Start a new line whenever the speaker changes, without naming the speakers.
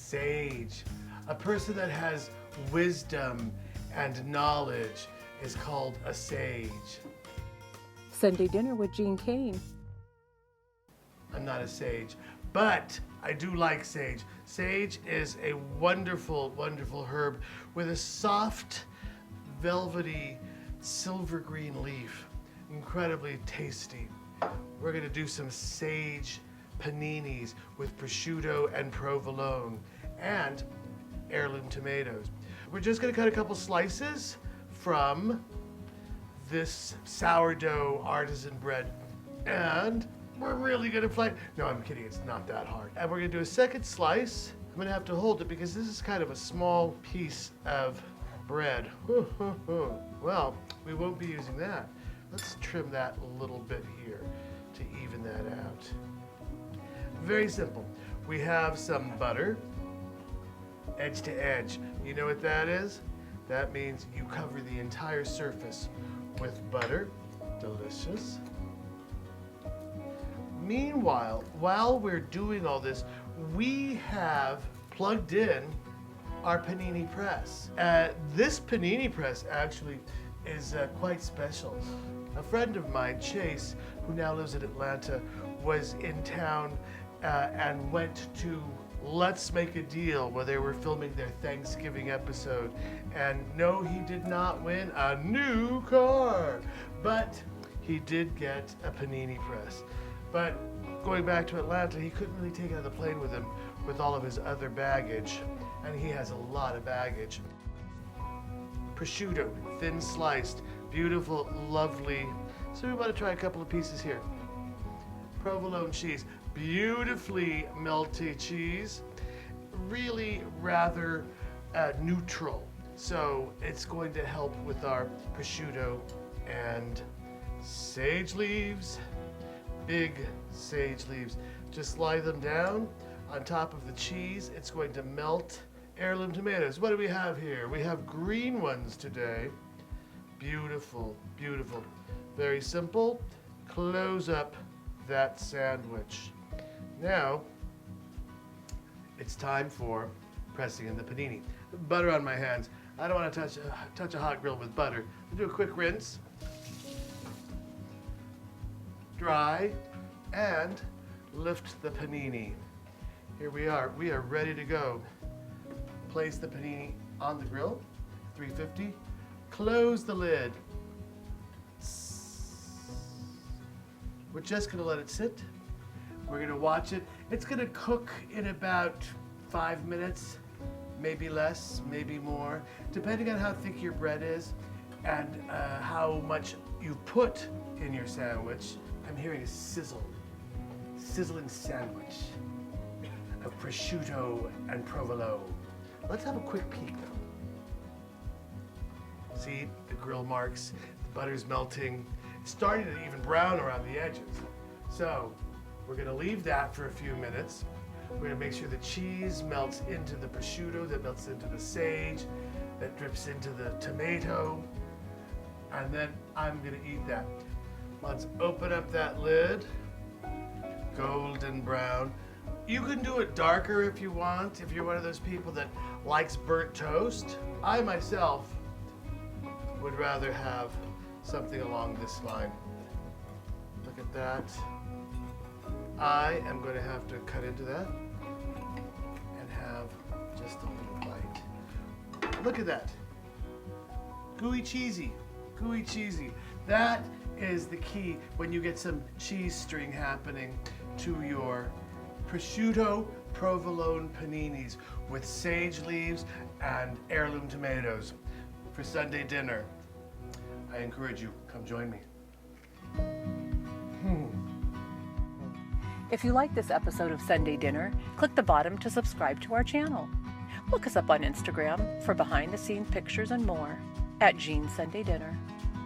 sage. A person that has wisdom and knowledge is called a sage.
Sunday dinner with Jean Kane.
I'm not a sage, but I do like sage. Sage is a wonderful, wonderful herb with a soft, velvety, silver green leaf. Incredibly tasty. We're gonna do some sage paninis with prosciutto and provolone and heirloom tomatoes. We're just gonna cut a couple slices from this sourdough artisan bread, and we're really gonna play. No, I'm kidding, it's not that hard. And we're gonna do a second slice. I'm gonna have to hold it because this is kind of a small piece of bread. Well, we won't be using that. Let's trim that a little bit here to even that out. Very simple. We have some butter, edge to edge. You know what that is? That means you cover the entire surface with butter. Delicious. Meanwhile, while we're doing all this, we have plugged in our Panini Press. This Panini Press actually is quite special. A friend of mine, Chase, who now lives in Atlanta, was in town and went to Let's Make a Deal where they were filming their Thanksgiving episode. And no, he did not win a new car, but he did get a Panini Press. But going back to Atlanta, he couldn't really take it on the plane with him with all of his other baggage, and he has a lot of baggage. Prosciutto, thin sliced, beautiful, lovely. So we want to try a couple of pieces here. Provolone cheese, beautifully melty cheese, really rather neutral. So it's going to help with our prosciutto and sage leaves, big sage leaves. Just lie them down on top of the cheese. It's going to melt. Heirloom tomatoes. What do we have here? We have green ones today. Beautiful, beautiful. Very simple. Close up that sandwich. Now, it's time for pressing in the panini. Butter on my hands. I don't want to touch a hot grill with butter. I'll do a quick rinse. Dry, and lift the panini. Here we are. We are ready to go. Place the panini on the grill, 350. Close the lid. We're just gonna let it sit. We're gonna watch it. It's gonna cook in about 5 minutes, maybe less, maybe more, depending on how thick your bread is and how much you put in your sandwich. I'm hearing a sizzling sandwich of prosciutto and provolone. Let's have a quick peek though. See the grill marks, the butter's melting. It's starting to even brown around the edges. So we're gonna leave that for a few minutes. We're gonna make sure the cheese melts into the prosciutto, that melts into the sage, that drips into the tomato, and then I'm gonna eat that. Let's open up that lid. Golden brown. You can do it darker if you want, if you're one of those people that likes burnt toast. I myself would rather have something along this line. Look at that. I am going to have to cut into that and have just a little bite. Look at that. Gooey cheesy, gooey cheesy. That is the key when you get some cheese string happening to your prosciutto provolone paninis with sage leaves and heirloom tomatoes for Sunday dinner. I encourage you, come join me.
If you like this episode of Sunday Dinner, click the bottom to subscribe to our channel. Look us up on Instagram for behind-the-scenes pictures and more at Jean's Sunday Dinner.